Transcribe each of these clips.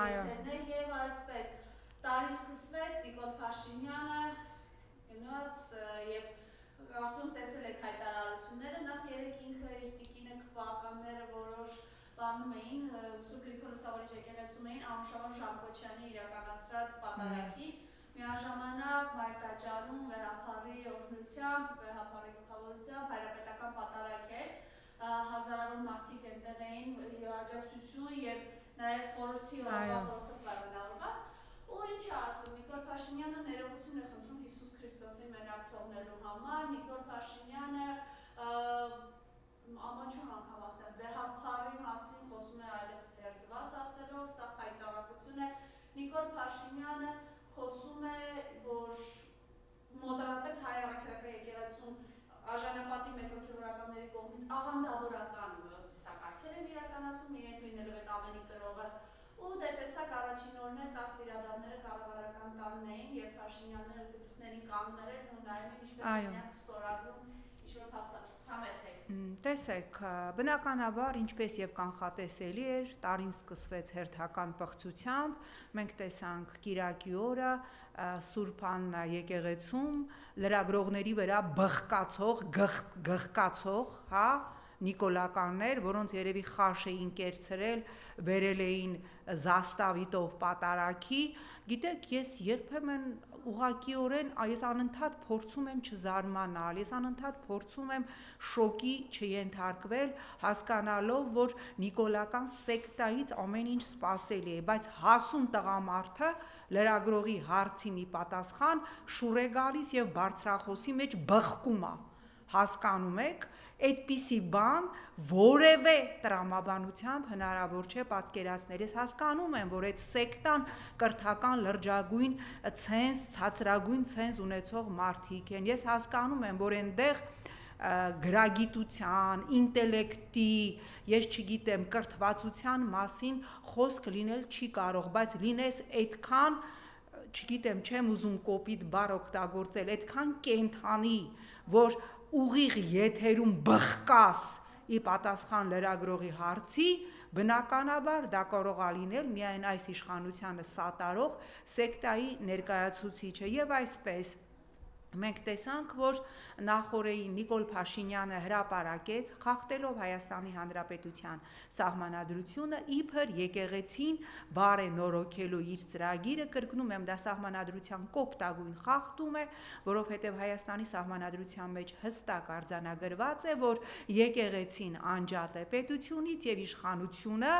եթերներ եւ այսպես տարի սկսվեց Նիկոլ Փաշինյանը գնաց եւ կարծում տեսել եք հայտարարությունները նախ երեք ինքը իր տիկինը քվականները որոշ բանում էին Սուրբ Գրիգոր Լուսավորիչ եկեղեցում էին Անուշավան Ժանգոչյանի իրականացրած պատարագի միաժամանակ Մայր տաճարում վեհապարի օրհնությամբ վեհապարի գլխավորությամբ հայրապետական պատարագ էր հազարավոր մարդիկ այնտեղ էին աջակցություն եւ նաեւ խորհրդի խորհրդով պայմանավորված ու ինչ ասում Նիկոլ Փաշինյանը ներողություն է խնդրում Հիսուս Քրիստոսի մենակ թողնելու համար Նիկոլ Փաշինյանը ամաչուն անգամ ասեմ վեհապարի մասին խոսում է այլևս հերձված ասելով սա հայտարարություն է Նիկոլ Փաշինյանը խոսում է որ մոտավորապես հայ առաքելական եկեղեցում արժանապատի մեկ հոգևորականների կողմից աղանդավորական դիսակարգեր են իրականացվում իրենք լինելով այդ ամենի կրողը ու դե տեսակ առաջին օրն էլ 10 տիրադարները կառավարական տանն էին երբ Փաշինյանը գլուխներին կանգնել էր ու նայում են ինչպես իրենք ստորագրում ինչ-որ փաստաթուղթ համեցեք Տեսեք, բնականաբար ինչպես եւ կանխատեսելի էր, տարին սկսվեց հերթական պղծությամբ, մենք տեսանք Կիրակի օրը Սուրբան եկեղեցում լրագրողների վրա գղկացող, հա, նիկոլականներ, որոնց երևի խաշ էին կերցրել, բերել էին զաստավիտով պատարագի, գիտեք, ես երբեմն ուղղակիորեն ես անընդհատ փորձում եմ չզարմանալ, ես անընդհատ փորձում եմ շոկի չենթարկվել, հասկանալով, որ նիկոլական սեկտայից ամեն ինչ սպասելի է, բայց հասուն տղամարդը լրագրողի հարցի մի պատասխան շուռ է գալիս եւ բարձրախոսի մեջ բղկում է, հասկանում եք, այդպիսի բան որևէ տրամաբանությամբ հնարավոր չէ պատկերացնել, ես հասկանում եմ, որ այդ սեկտան կրթական լրջագույն ցենզ, ցածրագույն ցենզ ունեցող մարդիկ են, ես հասկանում եմ, որ այնտեղ գրագիտության, ինտելեկտի, ես չգիտեմ, կրթվածության մասին խոսք լինել չի կարող, բայց լինես այդքան, չգիտեմ, չեմ ուզում կոպիտ բառ օգտագործել, այդքան կենթանի, որ ուղիղ եթերում բղկաս ի պատասխան լրագրողի հարցի, բնականաբար դա կարող է լինել միայն այս իշխանությանը սատարող սեկտայի ներկայացուցիչը եւ այսպես մենք տեսանք, որ նախորդին Նիկոլ Փաշինյանը հրապարակեց, խախտելով Հայաստանի Հանրապետության սահմանադրությունը, իբր եկեղեցին բարենորոգելու իր ծրագիրը, կրկնում եմ, դա սահմանադրության կոպտագույն խախտում է, որովհետև Հայաստանի սահմանադրության մեջ հստակ արձանագրված է, որ եկեղեցին անջատ է պետությունից եւ իշխանությունը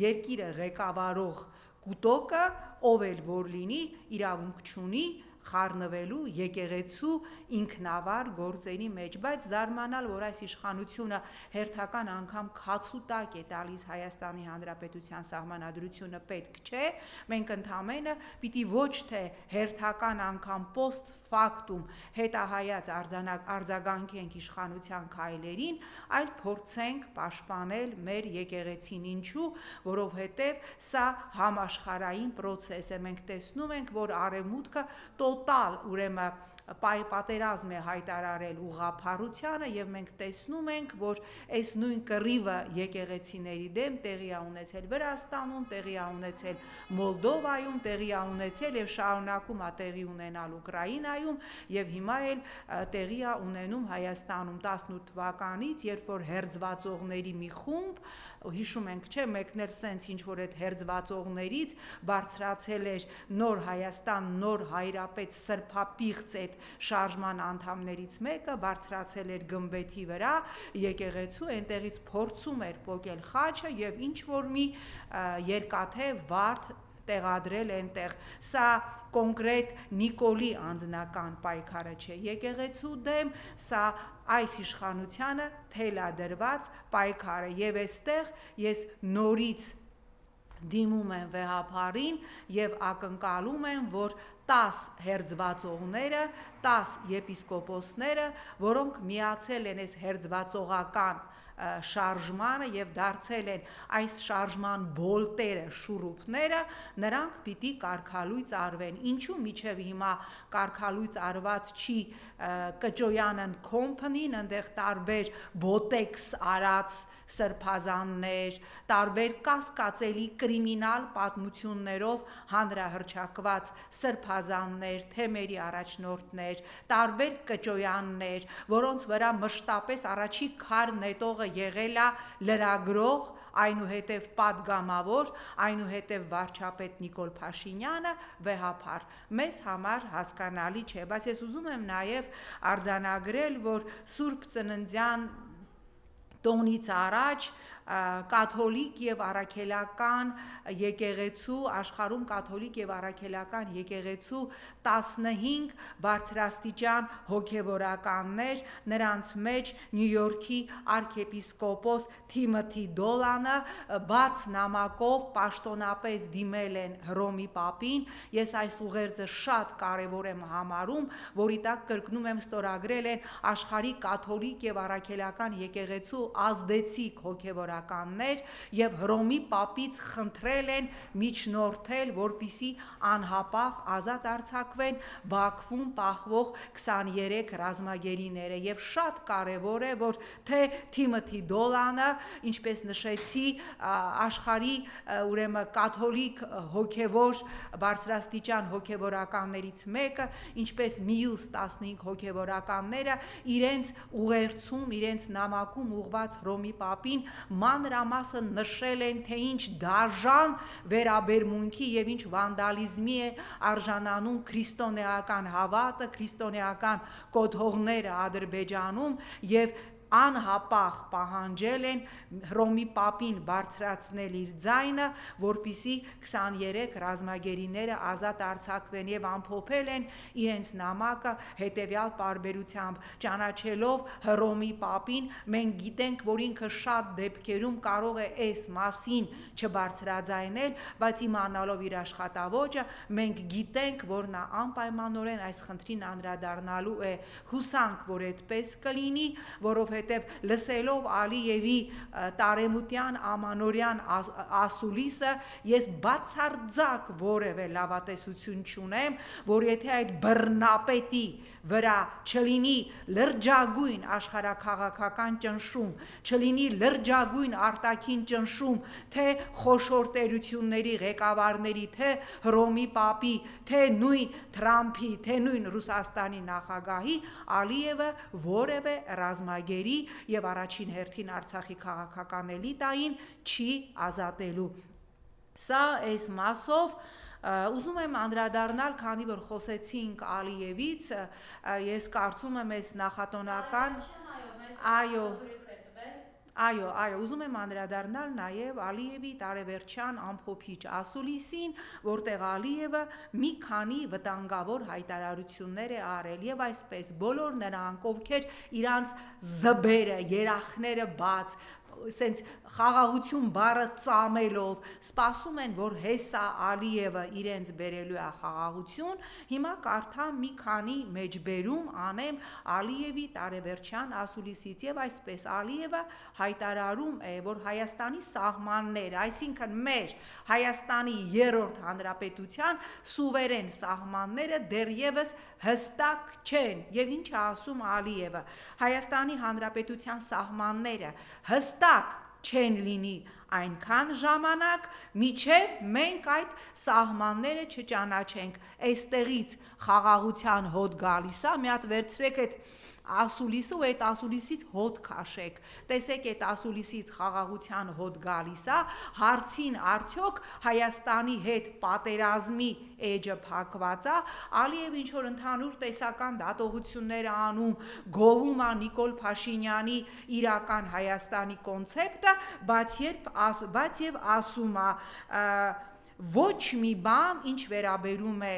երկիրը ղեկավարող կուտոկը, ով էլ որ լինի, իրավունք չունի խառնվելու եկեղեցու ինքնավար գործերի մեջ, բայց զարմանալ, որ այս իշխանությունը հերթական անգամ քացուտակ է տալիս Հայաստանի Հանրապետության սահմանադրությունը պետք չէ, մենք ընդամենը պիտի ոչ թե հերթական անգամ post factum հետահայաց արձագանքենք իշխանության քայլերին, այլ փորձենք պաշտպանել մեր եկեղեցին, ինչու, որովհետև սա համաշխարհային process է, մենք տեսնում ենք, որ արևմուտքը տոտալ ուրեմն պատերազմ է հայտարարել ուղղափառությանը եւ մենք տեսնում ենք, որ այս նույն կռիվը եկեղեցիների դեմ տեղի է ունեցել Վրաստանում, տեղի է ունեցել Մոլդովայում, տեղի է ունեցել եւ շարունակում է տեղի ունենալ Ուկրաինայում եւ հիմա էլ տեղի է ունենում Հայաստանում 18 թվականից, երբ որ հերձվածողների մի խումբ հիշում ենք, չէ, մեկն էլ սենց ինչ որ այդ հերձվածողներից բարձրացել էր նոր Հայաստան, նոր հայրապետ սրբապիղծ այդ շարժման անդամներից մեկը բարձրացել էր գմբեթի վրա եկեղեցու, այնտեղից փորձում էր պոկել խաչը եւ ինչ որ մի երկաթե վարդ տեղադրել այնտեղ, սա կոնկրետ Նիկոլի անձնական պայքարը չէ եկեղեցու դեմ, սա այս իշխանությանը թելադրված պայքար է եւ այստեղ ես նորից դիմում եմ վեհապարին եւ ակնկալում եմ, որ 10 հերձվածողները, 10 եպիսկոպոսները, որոնք միացել են այս հերձվածողական շարժմանը եւ դարձել են այս շարժման բոլտերը, շուրուփները, նրանք պիտի կարգալույծ արվեն։ Ինչու միջև հիմա կարգալույծ արված չի Կճոյանն Company-ն, այնտեղ տարբեր բոտեքս արած սրբազաններ, տարբեր կասկածելի կրիմինալ պատմություններով հանրահռչակված սրբազաններ, թեմերի առաջնորդներ, տարբեր կճոյաններ, որոնց վրա մշտապես առաջի քար նետողը եղել է լրագրող, այնուհետև падգամավոր, այնուհետև վարչապետ Նիկոլ Փաշինյանը, վեհափար։ Մեզ համար հասկանալի չէ, բայց ես ուզում եմ նաև արձանագրել, որ Սուրբ Ծննդյան տոնից առաջ կաթոլիկ եւ առաքելական եկեղեցու աշխարհում կաթոլիկ եւ առաքելական եկեղեցու 15 բարձրաստիճան հոգևորականներ, նրանց մեջ Նյու Յորքի arczepiskopos Թիմոթի Դոլանը բաց նամակով պաշտոնապես դիմել են Հռոմի Պապին։ Ես այս ուղերձը շատ կարևոր եմ համարում, որի տակ կրկնում եմ ստորագրել են աշխարհի կաթոլիկ եւ առաքելական եկեղեցու ազդեցիկ հոգևորականներ եւ Հռոմի Պապից խնդրել են միջնորդել, որպիսի անհապաղ ազատ արձակվեն Բաքվում պահվող 23 ռազմագերիները եւ շատ կարեւոր է, որ թե Թիմոթի Դոլանը, ինչպես նշեցի, աշխարհի ուրեմն կաթոլիկ հոգևոր բարձրաստիճան հոգևորականներից մեկը, ինչպես մյուս 15 հոգևորականները իրենց ուղերձում, իրենց նամակում ուղված Հռոմի Պապին մանրամասն նշել են, թե ինչ դաժան վերաբերմունքի եւ ինչ վանդալիզմի է արժանանում քրիստոնեական հավատը, քրիստոնեական կոթողները Ադրբեջանում եւ անհապաղ պահանջել են Հռոմի Պապին բարձրացնել իր ձայնը, որպիսի 23 ռազմագերիները ազատ արձակվեն եւ ամփոփել են իրենց նամակը հետեւյալ պարբերությամբ, ճանաչելով Հռոմի Պապին, մենք գիտենք, որ ինքը շատ դեպքերում կարող է այս մասին չբարձրաձայնել, բայց իմանալով իր աշխատավոճը, մենք գիտենք, որ նա անպայմանորեն այս խնդրին անդրադառնալու է։ Հուսանք, որ այդպես կլինի, որովհետև լսելով Ալիևի տարեմուտյան ամանորյան ասուլիսը, ես բացարձակ որևէ լավատեսություն չունեմ, որ եթե այդ բռնապետի վրա չլինի լրջագույն աշխարհաքաղաքական ճնշում, չլինի լրջագույն արտաքին ճնշում, թե խոշոր տերությունների ղեկավարների, թե Հռոմի Պապի, թե նույն Թրամփի, թե նույն Ռուսաստանի նախագահի, Ալիևը որևէ ռազմագերի եւ առաջին հերթին Արցախի քաղաքական էլիտային չի ազատելու։ Սա այս մասով ուզում եմ անդրադառնալ, քանի որ խոսեցինք Ալիևից, ես կարծում եմ այս նախատոնական Այո, ուզում եմ անդրադառնալ նաև Ալիևի տարեվերջյան ամփոփիչ ասուլիսին, որտեղ Ալիևը մի քանի վտանգավոր հայտարարություններ է արել եւ այսպես բոլոր նրանք, ովքեր իրանց զբերը, երախները բաց սենց խաղաղություն բառը ծամելով սպասում են, որ հեսա Ալիևը իրենց բերելու է խաղաղություն, հիմա կարդա մի քանի մեջբերում անեմ Ալիևի տարեվերջյան ասուլիսից եւ այսպես Ալիևը հայտարարում է, որ Հայաստանի սահմանները, այսինքն մեր Հայաստանի երրորդ հանրապետության սուվերեն սահմանները դեռևս հստակ չեն եւ ինչ է ասում Ալիևը, Հայաստանի հանրապետության սահմանները հստակ չեն լինի այնքան ժամանակ, միջև մենք այդ սահմանները չճանաչենք, այստեղից խաղաղության հոտ գալիս է, մի հատ վերցրեք այդ ասուլիսը ու այդ ասուլիսից հոտ քաշեք, տեսեք այդ ասուլիսից խաղաղության հոտ գալիս է, հարցին արդյոք Հայաստանի հետ պատերազմի էջը փակված է, Ալիևը ինչ որ ընդհանուր տեսական դատողություններ անում, գովում է Նիկոլ Փաշինյանի իրական Հայաստանի կոնցեպտը, բայց եւ ասում է ոչ մի բան, ինչ վերաբերում է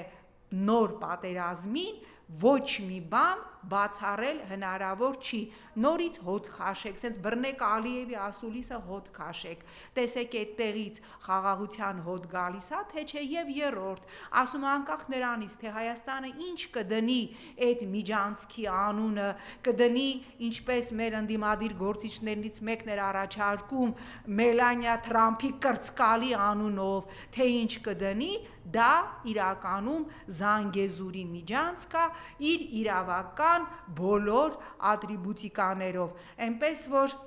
նոր պատերազմին, ոչ մի բան բացառել հնարավոր չի։ Նորից հոտ քաշեք, սենց բռնեք Ալիևի ասուլիսը հոտ քաշեք, տեսեք այդտեղից խաղաղության հոտ գալիս է, թե չէ, եւ երրորդ, ասում անկախ նրանից, թե Հայաստանը ինչ կդնի այդ միջանցքի անունը, կդնի, ինչպես մեր ընդդիմադիր գործիչներից մեկն էր առաջարկում, Մելանիա Թրամփի կրծկալի անունով, թե ինչ կդնի, դա իրականում Զանգեզուրի միջանցք է իր իրավական բոլոր ատրիբուտիկաներով, այնպես որ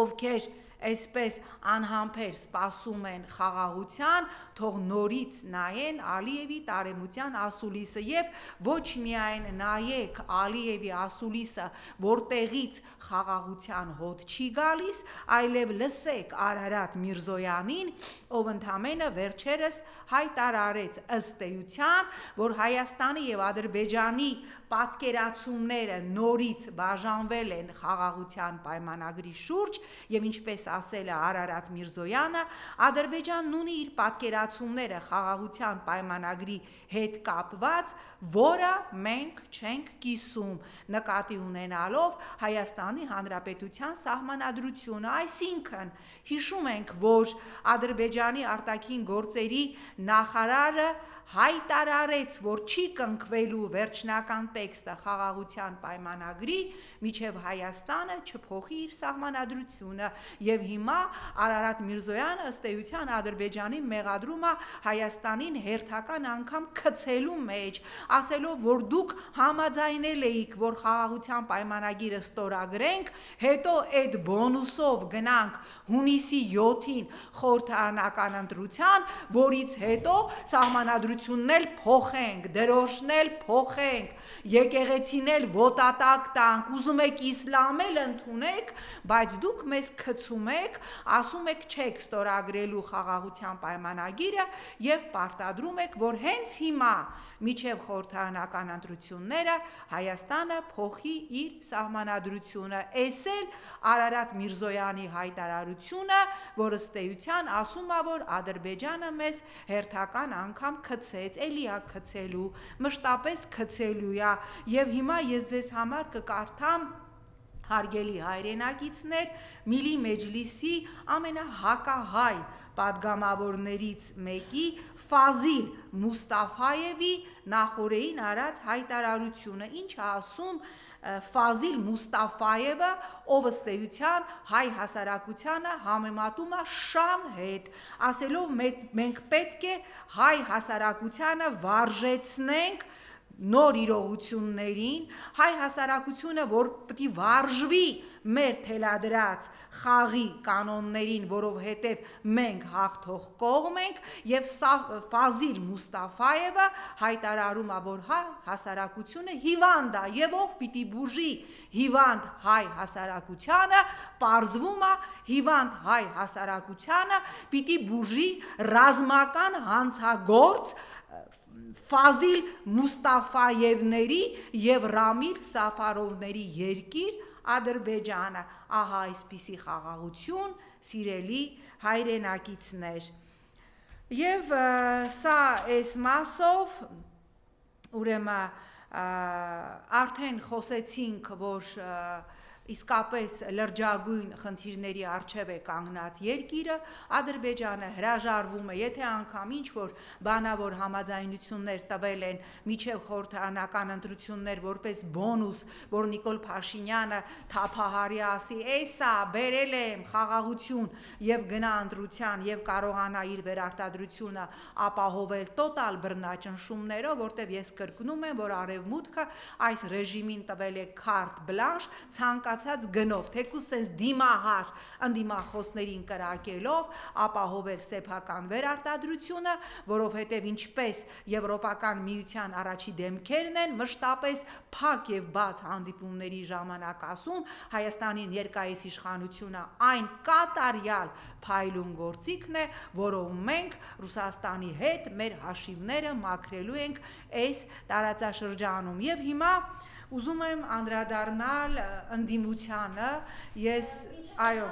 ովքեր այսպես անհամբեր սպասում են խաղաղության, թող նորից նայեն Ալիևի տարեմության ասուլիսը եւ ոչ միայն նայեք Ալիևի ասուլիսը, որտեղից խաղաղության հոտ չի գալիս, այլև լսեք Արարատ Միրզոյանին, ով ընդամենը վերջերս հայտարարեց ըստ էության, որ Հայաստանի եւ Ադրբեջանի պատկերացումները նորից բաժանվել են խաղաղության պայմանագրի շուրջ եւ ինչպես ասել է Արարատ Միրզոյանը, Ադրբեջանն ունի իր պատկերացումները խաղաղության պայմանագրի հետ կապված, որը մենք չենք կիսում, նկատի ունենալով Հայաստանի Հանրապետության սահմանադրությունը, այսինքն հիշում ենք, որ Ադրբեջանի արտաքին գործերի նախարարը հայտարարեց, որ չի կնքվելու վերջնական տեքստը խաղաղության պայմանագրի, միջև Հայաստանը չփոխի իր սահմանադրությունը եւ հիմա Արարատ Միրզոյանը ըստ էության Ադրբեջանի մեղադրում է Հայաստանին հերթական անգամ քցելու մեջ, ասելով, որ դուք համաձայնել էիք, որ խաղաղության պայմանագիրը ստորագրենք, հետո այդ բոնուսով գնանք հունիսի 7-ին խորհրդարանական ընտրության, որից հետո սահմանադրությունն էլ փոխենք, դրոշն էլ փոխենք, եկեղեցին էլ ոտատակ տանք, ուզում եք իսլամ էլ ընդունեք, բայց դուք մեզ քցում եք, ասում եք չեք ստորագրելու խաղաղության պայմանագիրը եւ պարտադրում եք, որ հենց հիմա միջև խորհրդարանական ընտրությունները Հայաստանը փոխի իր սահմանադրությունը, էս էլ Արարատ Միրզոյանի հայտարարությունը, որ ըստ էության ասում է, որ Ադրբեջանը մեզ հերթական անգամ քցեց, էլի է քցելու, մշտապես քցելու է, եւ հիմա ես ձեզ համար կկարդամ հարգելի հայրենակիցներ, Միլի Մեջլիսի ամենահակահայ պատգամավորներից մեկի Ֆազիլ Մուստաֆայևի նախորդին արած հայտարարությունը, ինչ է ասում Ֆազիլ Մուստաֆայևը, ով ըստ էության հայ հասարակությանը համեմատում է շան հետ, ասելով մենք պետք է հայ հասարակությանը վարժեցնենք նոր իրողություններին, հայ հասարակությունը, որ պետք է վարժվի մեր թելադրած խաղի կանոններին, որովհետև մենք հաղթող կողմ ենք, եւ Ֆազիլ Մուստաֆայևը հայտարարում է, որ հայ հասարակությունը հիվանդ է, եւ ով պիտի բուժի հիվանդ հայ հասարակությանը, պարզվում է հիվանդ հայ հասարակությանը պիտի բուժի ռազմական հանցագործ Ֆազիլ Մուստաֆայևների եւ Ռամիլ Սաֆարովների երկիր Ադրբեջանը, ահա այսպիսի խաղաղություն, սիրելի հայրենակիցներ, եւ սա այս մասով ուրեմն արդեն խոսեցինք, որ իսկապես լրջագույն խնդիրների առջև է կանգնած երկիրը, Ադրբեջանը հրաժարվում է, եթե անգամ ինչ-որ բանավոր համաձայնություններ տվել են միջև խորհրդարանական ընտրություններ որպես բոնուս, որ Նիկոլ Փաշինյանը թափահարի ասի, էսա, բերել եմ խաղաղություն եւ գնա ընտրության եւ կարողանա իր վերարտադրությունը ապահովել տոտալ բռնաճնշումներով, որտեւ ես կրկնում եմ, որ արևմուտքը այս ռեժիմին տվել է քարտ բլանշ, ցանկացած գնով, թեկուզ sense դիմահար ընդդիմախոսներին կրակելով ապահովել սեփական վերարտադրությունը, որովհետև ինչպես Եվրոպական միության առաջի դեմքերն են մշտապես փակ եւ բաց հանդիպումների ժամանակ ասում, Հայաստանի ներկայիս իշխանությունը այն կատարյալ փայլուն գործիքն է, որով մենք Ռուսաստանի հետ մեր հաշիվները մաքրելու ենք այս տարածաշրջանում եւ հիմա ուզում եմ անդրադառնալ ընդդիմությանը, ես, այո,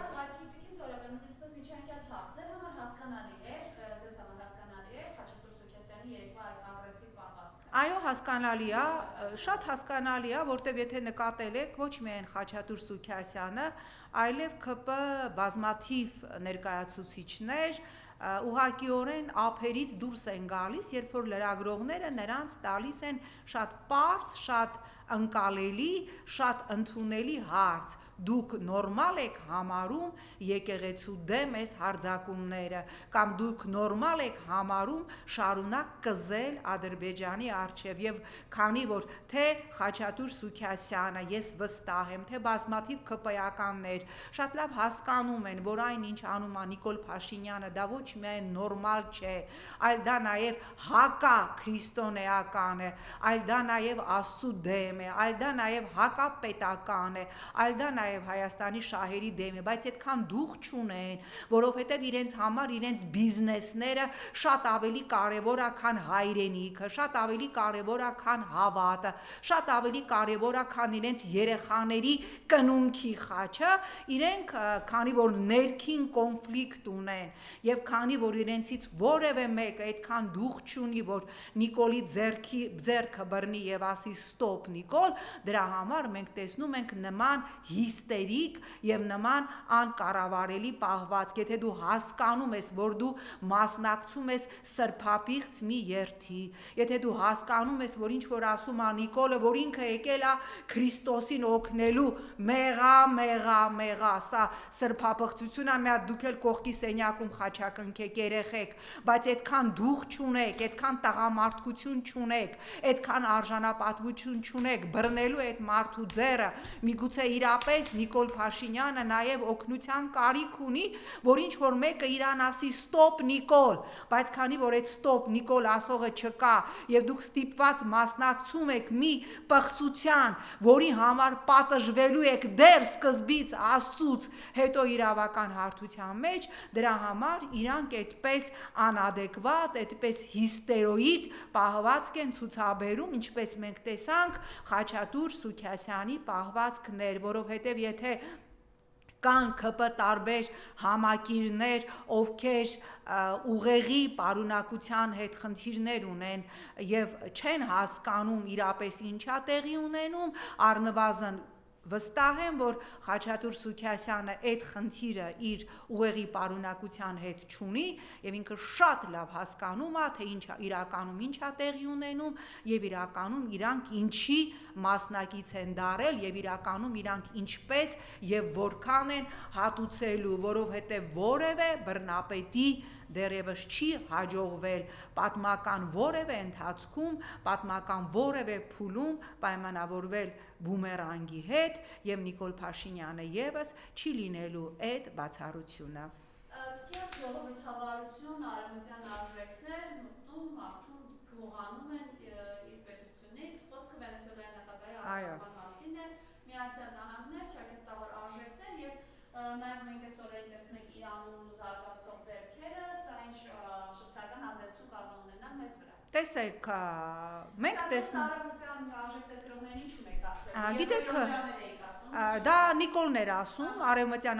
Այո, շատ հասկանալի է, որտեվ եթե նկատել եք ոչ միայն Խաչատուր Սուքիասյանը, այլև ԿՊ բազմաթիվ ներկայացուցիչներ ուղղակիորեն ափերից դուրս են գալիս, երբ որ լրագրողները նրանց տալիս են շատ պարզ, շատ ընկալելի, շատ ընդունելի հարց. դուք նորմալ եք համարում եկեղեցու դեմ այս հարձակումները, կամ դուք նորմալ եք համարում շարունակ կզել Ադրբեջանի առջև, եւ քանի որ թե Խաչատուր Սուքիասյանը, ես վստահ եմ, թե բազմաթիվ ԿՊ-ականներ շատ լավ հասկանում են, որ այն ինչ անում է Նիկոլ Փաշինյանը, դա ոչ միայն նորմալ չէ, այլ դա նաեւ հակա քրիստոնեական է, այլ դա նաեւ Աստծո դեմ է, այլ դա նաեւ հակապետական է, այլ դա նաև Հայաստանի շահերի դեմ է, բայց այդքան դուխ չունեն, որովհետև իրենց համար իրենց բիզնեսները շատ ավելի կարևոր է, քան հայրենիքը, շատ ավելի կարևոր է, քան հավատը, շատ ավելի կարևոր է, քան իրենց երեխաների կնունքի խաչը, իրենք քանի որ ներքին կոնֆլիկտ ունեն, եւ քանի որ իրենցից որևէ մեկը այդքան դուխ չունի, որ Նիկոլի ձեռքը բռնի եւ ասի ստոպ Նիկոլ, դրա համար մենք տեսնում ենք նման հիստերիկ եւ նման անկառավարելի պահվածք, եթե դու հասկանում ես, որ դու մասնակցում ես սրբապիղծ մի երթի, եթե դու հասկանում ես, որ ինչ որ ասում է Նիկոլը, որ ինքը եկել է Քրիստոսին օգնելու, մեղա, սա սրբապղծություն է, մի հատ դուք էլ կողքի սենյակում խաչակնքեք երեխեք, բայց այդքան դուխ չունեք, այդքան տղամարդկություն չունեք, այդքան արժանապատվություն չունեք, բռնելու այդ մարդու ձեռը, միգուցե իրապես Նիկոլ Փաշինյանը նաև օգնության կարիք ունի, որ ինչ որ մեկը իրան ասի ստոպ Նիկոլ, բայց քանի որ այդ ստոպ Նիկոլ ասողը չկա եւ դուք ստիպված մասնակցում եք մի պղծության, որի համար պատժվելու եք դեռ սկզբից Աստծուց, հետո իրավական հարթության մեջ, դրա համար իրանք այդպես անադեկվատ, այդպես հիստերոիդ պահվածք են ցուցաբերում, ինչպես մենք տեսանք Խաչատուր Սուքիասյանի պահվածքներ, որովհետև եթե կան ԿՊ տարբեր համակիրներ, ովքեր ուղեղի պարունակության հետ խնդիրներ ունեն եւ չեն հասկանում իրապես ինչա տեղի ունենում, առնվազն վստահ եմ, որ Խաչատուր Սուքիասյանը այդ խնդիրը իր ուղեղի պարունակության հետ չունի եւ ինքը շատ լավ հասկանում է, թե իրականում ինչա տեղի ունենում եւ իրականում իրանք ինչի մասնակից են դարել եւ իրականում իրանք ինչպես եւ որքան են հատուցելու, որովհետեւ որևէ բռնապետի դեռևս չի հաջողվել պատմական որևէ ընթացքում, պատմական որևէ փուլում պայմանավորվել բումերանգի հետ եւ Նիկոլ Փաշինյանը եւս չի լինելու այդ բացառությունը։ Կերտ ժողովրդավարություն, արևմտյան արժեքներ մտնում արդյոք գողանում են իր պետությունից, խոսքը Վենեսուելայի նախագահի արտահայտման մասին է, Միացյալ Նահանգներ, ճակատավոր արժեքներ եւ նաեւ մենք այս օրերին տեսնում ենք Իրանում զարգացող դեպքերը, սա ինչ շղթական ազդեցություն կարող է ունենալ մեզ վրա։ Տեսեք, մենք տեսնում արևմտյան արժեքներ կրողներին ինչ ունեք ասել։ Գիտեք, դա Նիկոլն էր ասում, արևմտյան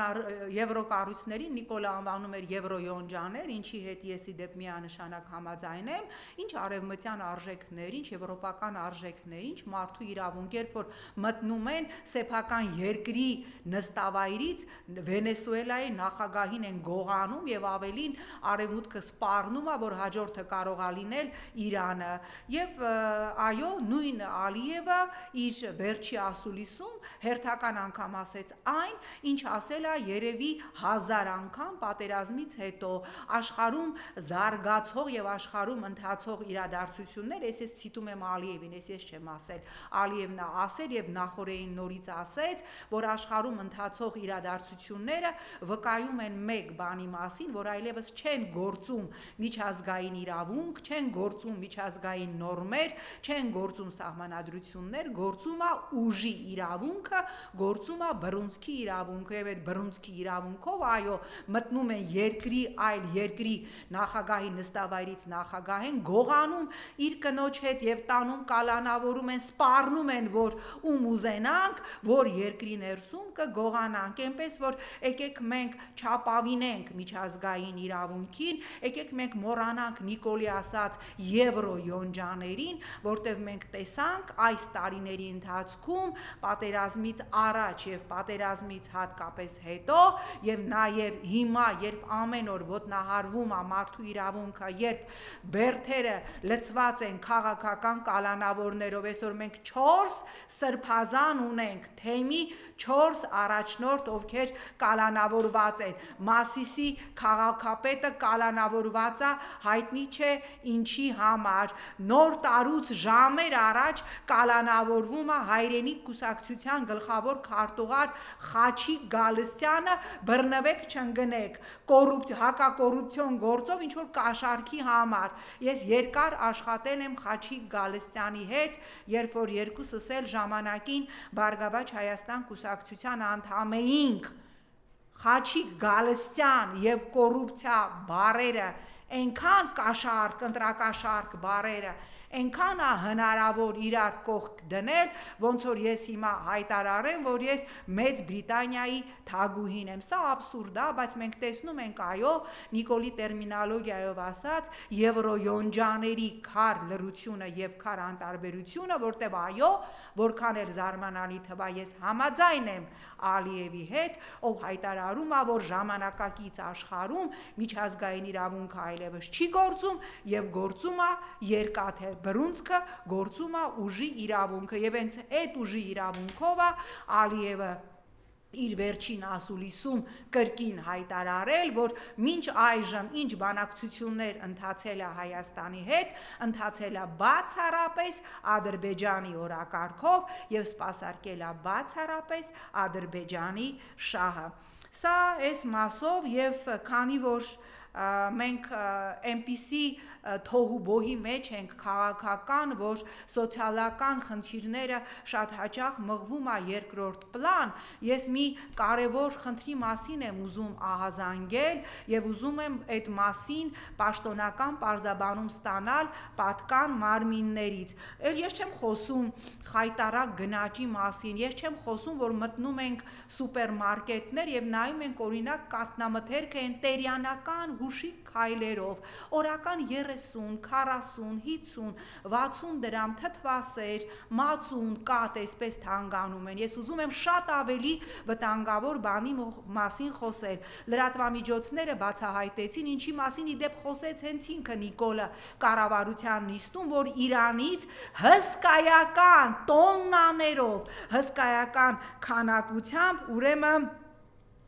եվրոկառույցներին Նիկոլը անվանում էր եվրոյոնջաներ, ինչի հետ ես իդեպ միանշանակ համաձայն եմ, ինչ արևմտյան արժեքներ, ինչ եվրոպական արժեքներ, ինչ մարդու իրավունք, երբ որ մտնում են սեփական երկրի նստավայրից Վենեսուելայի նախագահին են գողանում եւ ավելին արևմուտքը սպառնում է, որ հաջորդը կարող է լինել Իրանը եւ այո, նույն Ալիևը իր վերջի ասուլիսում հերթական անգամ ասեց այն, ինչ ասել է երևի 1000 անգամ պատերազմից հետո, աշխարհում զարգացող եւ աշխարհում ընթացող իրադարձություններ, ես ցիտում եմ Ալիևին, ես չեմ ասել, Ալիևն է ասել եւ նախորդին նորից ասեց, որ աշխարհում ընթացող իրադարձությունները վկայում են մեկ բանի մասին, որ այլևս չեն գործում միջազգային իրավունք, չեն գործում միջազգային նորմեր, չեն գործում սահմանադրություններ, գործում է ուժի իրավունքը, գործում է բռունցքի իրավունքը եւ այդ բռունցքի իրավունքով այո մտնում են երկրի այլ երկրի նախագահի նստավայրից նախագահեն գողանում իր կնոջ հետ եւ տանում կալանավորում են սպառնում են որ ուզենանք որ երկրի ներսում կգողանանք այնպես որ եկեք մենք չապավինենք միջազգային իրավունքին եկեք մենք մոռանանք Նիկոլի ասած եվրո յոնջաներին որտեղ մենք տեսանք այս տարիների ընթացքում պատերազմից առաջ եւ պատերազմից հատկապես հետո եւ նաեւ հիմա երբ ամեն օր ոտնահարվում է մարդու իրավունքը երբ բերդերը լցված են քաղաքական կալանավորներով այսօր մենք 4 սրբազան ունենք թեմի 4 առաջնորդ ովքեր կալանավորված են Մասիսի քաղաքապետը կալանավորված է հայտնի չէ ինչի համար նոր տարուց ժամեր առաջ կալանավորվում է հայրենիք կուսակցության գլխավոր քարտուղար Խաչիկ Գալստյանը բռնվեք չընկնեք հակակոռուպցիոն գործով ինչ որ կաշառքի համար ես երկար աշխատել եմ Խաչիկ Գալստյանի հետ երբ որ երկուսս էլ ժամանակին Բարգավաճ Հայաստան կուսակցության անդամ էինք Խաչիկ Գալստյան եւ կոռուպցիա բարերը այնքան կաշառք ընտրակաշառք բարերը այնքան է հնարավոր իրար կողք դնել ոնց որ ես հիմա հայտարարեմ որ ես Մեծ Բրիտանիայի թագուհին եմ սա աբսուրդ է բայց մենք տեսնում ենք այո Նիկոլի տերմինոլոգիայով ասած եվրոյոնջաների քար լրությունը եւ քար անտարբերությունը որտեղ այո որքան էլ զարմանալի թվա ես համաձայն եմ Ալիևի հետ ով հայտարարում է որ ժամանակակից աշխարհում միջազգային իրավունքը այլևս չի գործում եւ գործում է երկաթե բռունցքը գործում է ուժի իրավունքը եւ հենց այդ ուժի իրավունքով է Ալիևը իր վերջին ասուլիսում կրկին հայտարարել, որ մինչ այժմ ինչ բանակցություններ ընթացել է Հայաստանի հետ, ընթացել է բացառապես Ադրբեջանի օրակարգով եւ սպասարկել է բացառապես Ադրբեջանի շահը։ Սա այս մասով եւ քանի որ մենք այնպիսի թոհուբոհի մեջ ենք քաղաքական, որ սոցիալական խնդիրները շատ հաճախ մղվում է երկրորդ պլան, ես մի կարևոր խնդրի մասին եմ ուզում ահազանգել եւ ուզում եմ այդ մասին պաշտոնական պարզաբանում ստանալ պատկան մարմիններից։ Ես չեմ խոսում խայտարակ գնաճի մասին, ես չեմ խոսում, որ մտնում ենք սուպերմարկետներ եւ նայում ենք օրինակ կաթնամթերքը ընտերյանական հուշի քայլերով, օրական 30, 40, 50, 60 դրամ թթվասեր, մածուն, կաթ այսպես թանկանում են։ Ես ուզում եմ շատ ավելի վտանգավոր բանի մասին խոսել։ Լրատվամիջոցները բացահայտեցին, ինչի մասին իդեպ խոսեց հենց ինքը Նիկոլը կառավարության նիստում, որ Իրանից հսկայական տոննաներով, հսկայական քանակությամբ, ուրեմն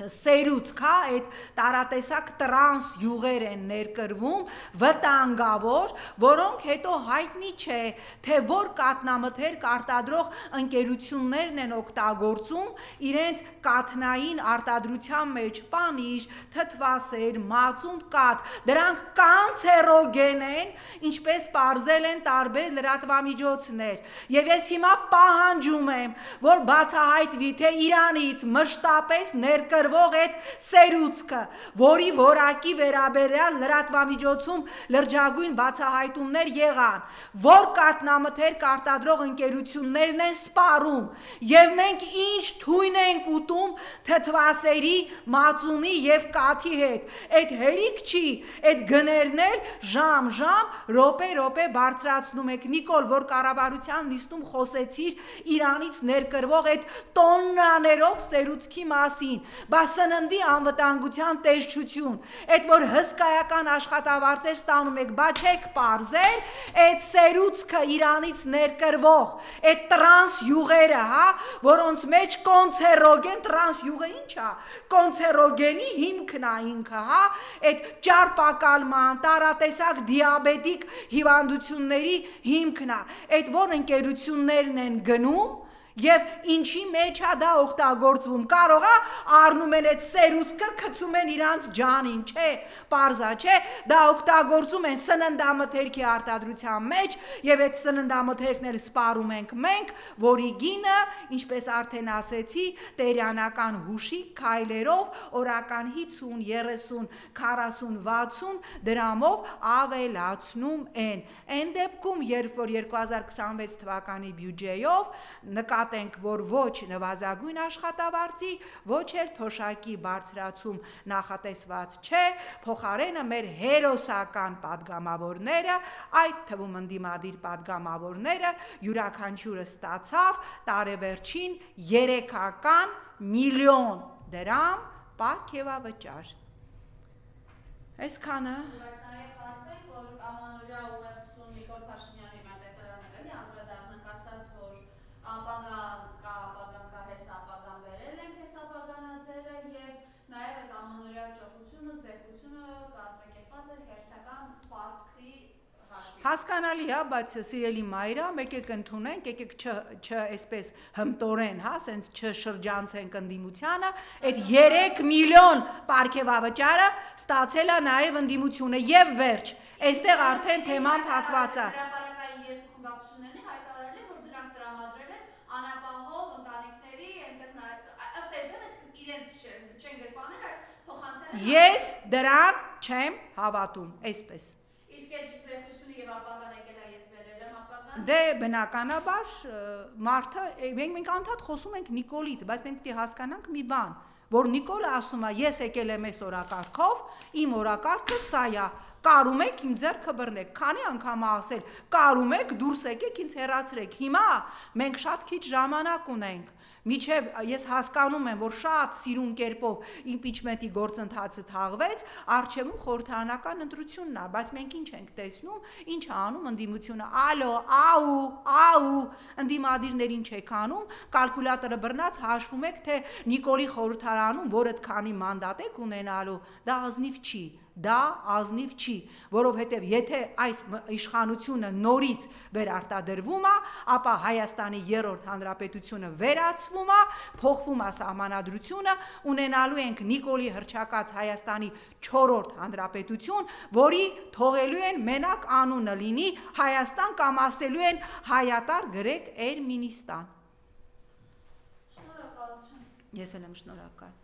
սերուցք, այդ տարատեսակ տրանս յուղեր են ներկրվում, վտանգավոր, որոնք հետո հայտնի չէ, թե որ կաթնամթերք արտադրող ընկերություններն են օգտագործում իրենց կաթնային արտադրության մեջ պանիր, թթվասեր, մածուն կաթ, դրանք կանցերոգեն են, ինչպես պարզել են տարբեր լրատվամիջոցներ, եւ ես հիմա պահանջում եմ, որ բացահայտվի, թե Իրանից մշտապես ներկրվում այդ սերուցքը, որի որակի վերաբերյալ լրատվամիջոցում լրջագույն բացահայտումներ եղան, որ կաթնամթերք արտադրող ընկերություններն են սպառում, եւ մենք ինչ թույն ենք ուտում թթվասերի, մածունի եւ կաթի հետ, այդ հերիք չի, այդ գներն էլ ժամ, րոպե բարձրացնում եք, Նիկոլ, որ կառավարության նիստում խոսեցիր Իրանից ներկրվող այդ տոննաներով սերուցքի մասին, սննդի անվտանգության տեսչություն, այդ որ հսկայական աշխատավարձեր ստանում եք, բա չեք պարզել, այդ սերուցքը Իրանից ներկրվող, այդ տրանս յուղերը, որոնց մեջ կոնցերոգեն, տրանս յուղը ինչ է, կոնցերոգենի հիմքն է ինքը, այդ ճարպակալման, տարատեսակ դիաբետիկ հիվանդությունների հիմքն է, այդ որ ընկերություններն են գնում Եվ ինչի մեջ է դա օգտագործվում, կարող է առնում են այդ սերուցքը, գցում են իրանց ջանին, չէ, պարզա, չէ, դա օգտագործում են սննդամթերքի արտադրության մեջ եւ այդ սննդամթերքները սպառում ենք մենք, որի գինը, ինչպես արդեն ասեցի, տերյանական հուշի քայլերով օրական 50, 30, 40, 60 դրամով ավելացնում են։ Այն դեպքում, երբ որ 2026 թվականի բյուջեով նկատենք, որ ոչ նվազագույն աշխատավարձի, ոչ էլ թոշակի բարձրացում նախատեսված չէ, փոխարենը մեր հերոսական падգամավորները, այդ թվում ընդդիմադիր падգամավորները յուրաքանչյուրը ստացավ տարեվերջին 3 միլիոն դրամ պարգևավճար։ Այսքանը Բայց նաև ասենք, որ ամանորյա ուղերձում Նիկոլ Փաշինյանի մատակարարներ էլի անդրադառնանք ասաց, որ ապագան կա, հես ապագան վերել ենք, հես ապագանաձերը եւ նաև այդ ամանորյա ճոխությունը, զեղությունը կազմակերպված էր հերթական պարտքի հաշվին։ հասկանալի է, բայց սիրելի մայրա, եկեք ընդունենք, եկեք այսպես հմտորեն, հա, սենց չշրջանցենք ընդդիմությանը, այդ 3 միլիոն պարգևավճարը ստացել է նաև ընդդիմությունը եւ վերջ։ Այստեղ արդեն թեման փակված է։ Հրապարակային երկու խմբակցություններն հայտարարել են, որ դրանք տրամադրել են անապահով ընտանիքների, այնտեղ ըստ էության իրենց չեն գրպանել, այլ փոխանցել են։ Ես դրան չեմ հավատում, այսպես։ Իսկ այդ զեղությունը եւ ապագան եկել է, ես վերել եմ ապագան։ Դե բնականաբար մարդը մենք անդադ խոսում ենք Նիկոլից, բայց մենք պիտի հասկանանք մի բան, որ Նիկոլը ասում է, ես եկել եմ այս օրակարգով, իմ օրակարգը սա է, կարում եք իմ ձեռքը բռնեք, քանի անգամ ասել, կարում եք դուրս եկեք ինձ հեռացրեք։ Հիմա մենք շատ քիչ ժամանակ ունենք։ Միջև ես հասկանում եմ, որ շատ սիրուն կերպով իմպիչմենտի գործընթացը թաղվեց, առջևում խորհրդարանական ընտրությունն է, բայց մենք ինչ ենք տեսնում, ինչ է անում ընդդիմությունը, ալո, աու, ընդդիմադիրներ ինչ եք անում, կալկուլյատորը բռնած հաշվում եք, թե Նիկոլի խորհրդարանում, որ այդքանի մանդատ եք ունենալու, դա ազնիվ չի, որովհետև եթե այս իշխանությունը նորից վերարտադրվում է, ապա Հայաստանի 3-րդ հանրապետությունը վերացվում է, փոխվում է սահմանադրությունը, ունենալու ենք Նիկոլի հռչակած Հայաստանի 4-րդ հանրապետություն, որի թողելու են մենակ անունը լինի Հայաստան կամ ասելու են հայատար գրեք Էրմինիստան։ Շնորհակալություն։ Ես էլ եմ շնորհակալ։